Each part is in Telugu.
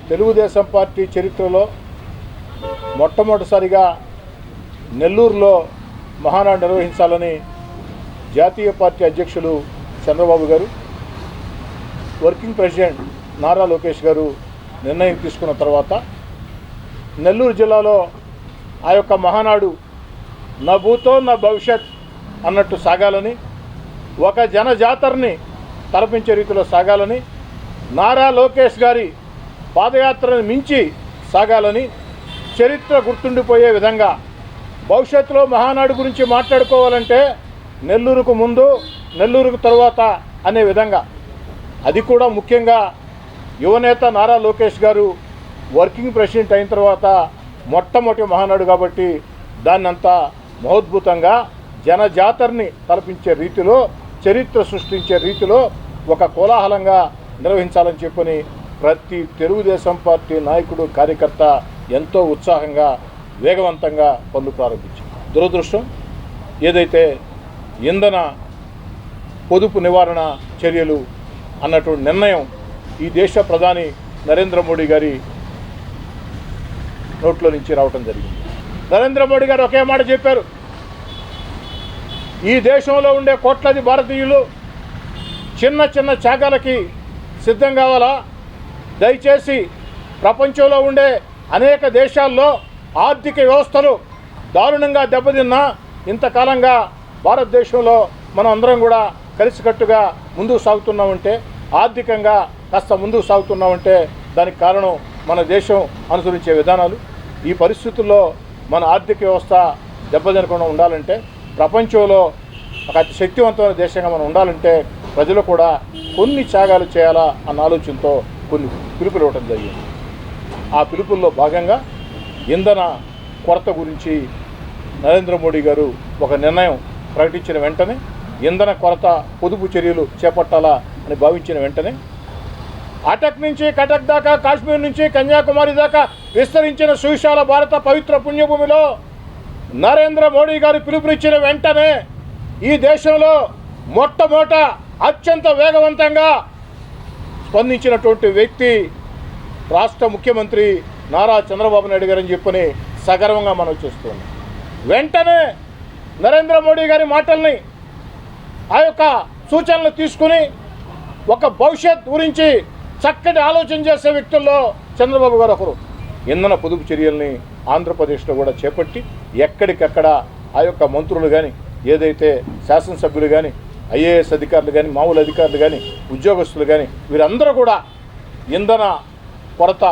తెలుగుదేశం పార్టీ చరిత్రలో మొట్టమొదటిసారిగా నెల్లూరులో మహానాడు నిర్వహించాలని జాతీయ పార్టీ అధ్యక్షులు చంద్రబాబు గారు, వర్కింగ్ ప్రెసిడెంట్ నారా లోకేష్ గారు నిర్ణయం తీసుకున్న తర్వాత నెల్లూరు జిల్లాలో ఆ యొక్క మహానాడు నా భూతో నా భవిష్యత్ అన్నట్టు సాగాలని, ఒక జనజాతరని తలపించే రీతిలో సాగాలని, నారా లోకేష్ గారి పాదయాత్రను మించి సాగాలని, చరిత్ర గుర్తుండిపోయే విధంగా భవిష్యత్తులో మహానాడు గురించి మాట్లాడుకోవాలంటే నెల్లూరుకు ముందు, నెల్లూరుకు తరువాత అనే విధంగా, అది కూడా ముఖ్యంగా యువనేత నారా లోకేష్ గారు వర్కింగ్ ప్రెసిడెంట్ అయిన తర్వాత మొట్టమొదటి మహానాడు కాబట్టి దాన్నంతా మహోద్భుతంగా జనజాతరని తలపించే రీతిలో, చరిత్ర సృష్టించే రీతిలో ఒక కోలాహలంగా నిర్వహించాలని చెప్పని ప్రతి తెలుగుదేశం పార్టీ నాయకుడు, కార్యకర్త ఎంతో ఉత్సాహంగా, వేగవంతంగా పనులు ప్రారంభించారు. దురదృష్టం ఏదైతే ఇంధన పొదుపు నివారణ చర్యలు అన్నటువంటి నిర్ణయం ఈ దేశ ప్రధాని నరేంద్ర మోడీ గారి నోట్లో నుంచి రావటం జరిగింది. నరేంద్ర మోడీ గారు ఒకే మాట చెప్పారు, ఈ దేశంలో ఉండే కోట్లాది భారతీయులు చిన్న చిన్న త్యాగాలకి సిద్ధం కావాలా, దయచేసి ప్రపంచంలో ఉండే అనేక దేశాల్లో ఆర్థిక వ్యవస్థలు దారుణంగా దెబ్బతిన్నా ఇంతకాలంగా భారతదేశంలో మనం అందరం కూడా కలిసికట్టుగా ముందుకు సాగుతున్నామంటే, ఆర్థికంగా కాస్త ముందుకు సాగుతున్నామంటే దానికి కారణం మన దేశం అనుసరించే విధానాలు. ఈ పరిస్థితుల్లో మన ఆర్థిక వ్యవస్థ దెబ్బతినకుండా ఉండాలంటే, ప్రపంచంలో ఒక అతి శక్తివంతమైన దేశంగా మనం ఉండాలంటే ప్రజలు కూడా కొన్ని త్యాగాలు చేయాలా అన్న ఆలోచనతో కొన్ని పిలుపులు ఇవ్వడం జరిగింది. ఆ పిలుపుల్లో భాగంగా ఇంధన కొరత గురించి నరేంద్ర మోడీ గారు ఒక నిర్ణయం ప్రకటించిన వెంటనే, ఇంధన కొరత పొదుపు చర్యలు చేపట్టాలా అని భావించిన వెంటనే అటక్ నుంచి కటక్ దాకా, కాశ్మీర్ నుంచి కన్యాకుమారి దాకా విస్తరించిన సువిశాల భారత పవిత్ర పుణ్యభూమిలో నరేంద్ర మోడీ గారు పిలుపునిచ్చిన వెంటనే ఈ దేశంలో మొట్టమొదట అత్యంత వేగవంతంగా స్పందించినటువంటి వ్యక్తి రాష్ట్ర ముఖ్యమంత్రి నారా చంద్రబాబు నాయుడు గారు అని చెప్పని సగర్వంగా మనం చేస్తున్నాం. వెంటనే నరేంద్ర మోడీ గారి మాటల్ని, ఆ యొక్క సూచనలు తీసుకుని ఒక భవిష్యత్ గురించి చక్కటి ఆలోచన చేసే వ్యక్తుల్లో చంద్రబాబు గారు ఒకరు. ఇంధన పొదుపు చర్యల్ని ఆంధ్రప్రదేశ్లో కూడా చేపట్టి ఎక్కడికక్కడ ఆ యొక్క మంత్రులు కానీ, ఏదైతే శాసనసభ్యులు కానీ, ఐఏఎస్ అధికారులు కానీ, మామూలు అధికారులు కానీ, ఉద్యోగస్తులు కానీ, వీరందరూ కూడా ఇంధన కొరత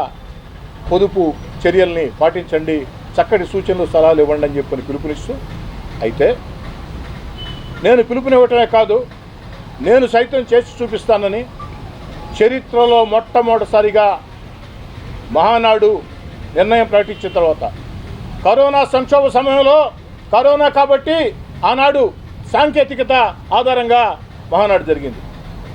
పొదుపు చర్యల్ని పాటించండి, చక్కటి సూచనలు సలహాలు ఇవ్వండి అని చెప్పని పిలుపునిస్తూ, అయితే నేను పిలుపునివ్వటమే కాదు, నేను సైతం చేసి చూపిస్తానని చరిత్రలో మొట్టమొదటిసారిగా మహానాడు నిర్ణయం ప్రకటించిన తర్వాత, కరోనా సంక్షోభ సమయంలో, కరోనా కాబట్టి ఆనాడు సాంకేతికత ఆధారంగా మహానాడు జరిగింది.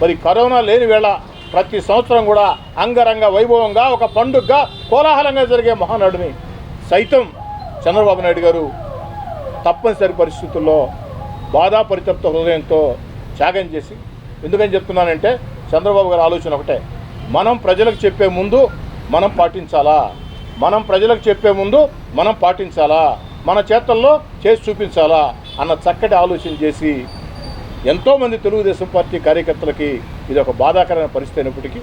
మరి కరోనా లేని వేళ ప్రతి సంవత్సరం కూడా అంగరంగ వైభవంగా, ఒక పండుగగా, కోలాహలంగా జరిగే మహానాడుని సైతం చంద్రబాబు నాయుడు గారు తప్పనిసరి పరిస్థితుల్లో బాధాపరితప్త హృదయంతో త్యాగం చేసి, ఎందుకని చెప్తున్నానంటే చంద్రబాబు గారి ఆలోచన ఒకటే, మనం ప్రజలకు చెప్పే ముందు మనం పాటించాలా, మనం ప్రజలకు చెప్పే ముందు మనం పాటించాలా, మన చేతల్లో చేసి చూపించాలా అన్న చక్కటి ఆలోచన చేసి ఎంతోమంది తెలుగుదేశం పార్టీ కార్యకర్తలకి ఇది ఒక బాధాకరమైన పరిస్థితి అయినప్పటికీ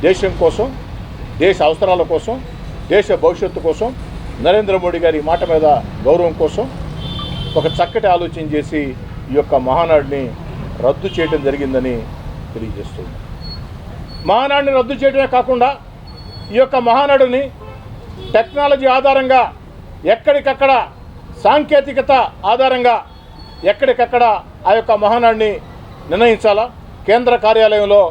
దేశం కోసం, దేశ అవసరాల కోసం, దేశ భవిష్యత్తు కోసం, నరేంద్ర మోడీ గారి మాట మీద గౌరవం కోసం ఒక చక్కటి ఆలోచన చేసి ఈ యొక్క మహానాడిని రద్దు చేయడం జరిగిందని తెలియజేస్తుంది. మహానాడిని రద్దు చేయడమే కాకుండా ఈ యొక్క మహానాడుని టెక్నాలజీ ఆధారంగా, ఎక్కడికక్కడ సాంకేతికత ఆధారంగా ఎక్కడికక్కడ ఆ యొక్క మహానాడిని నిర్ణయించాలా. కేంద్ర కార్యాలయంలో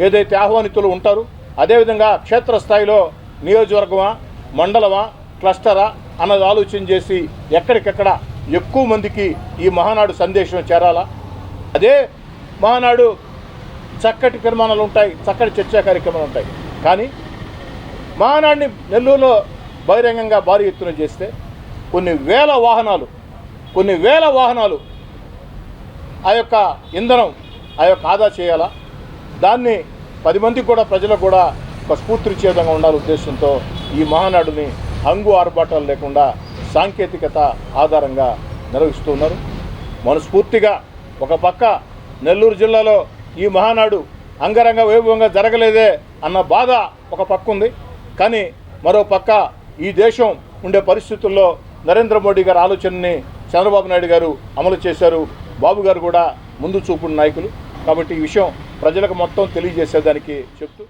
ఏదైతే ఆహ్వానితులు ఉంటారో, అదేవిధంగా క్షేత్రస్థాయిలో నియోజకవర్గమా, మండలమా, క్లస్టరా అన్నది ఆలోచన చేసి ఎక్కడికక్కడ ఎక్కువ మందికి ఈ మహానాడు సందేశం చేరాలా. అదే మహానాడు చక్కటి నిర్మాణాలు ఉంటాయి, చక్కటి చర్చా కార్యక్రమాలు ఉంటాయి. కానీ మహానాడిని నెల్లూరులో బహిరంగంగా భారీ ఎత్తున చేస్తే కొన్ని వేల వాహనాలు ఆ యొక్క ఇంధనం ఆ యొక్క ఆదా చేయాలా. దాన్ని 10 మందికి కూడా, ప్రజలకు కూడా ఒక స్ఫూర్తినిచ్చే విధంగా ఉండాలి ఉద్దేశంతో ఈ మహానాడుని హంగు ఆర్భాటాలు లేకుండా సాంకేతికత ఆధారంగా నిర్వహిస్తున్నారు. మనస్ఫూర్తిగా ఒక పక్క నెల్లూరు జిల్లాలో ఈ మహానాడు అంగరంగ వైభవంగా జరగలేదే అన్న బాధ ఒక పక్క ఉంది. కానీ మరో పక్క ఈ దేశం ఉండే పరిస్థితుల్లో నరేంద్ర మోడీ గారి ఆలోచనని చంద్రబాబు నాయుడు గారు అమలు చేశారు. బాబు గారు కూడా ముందు చూపుడు నాయకులు. కాబట్టి ఈ విషయం ప్రజలకు మొత్తం తెలియజేసేదానికి చెప్తూ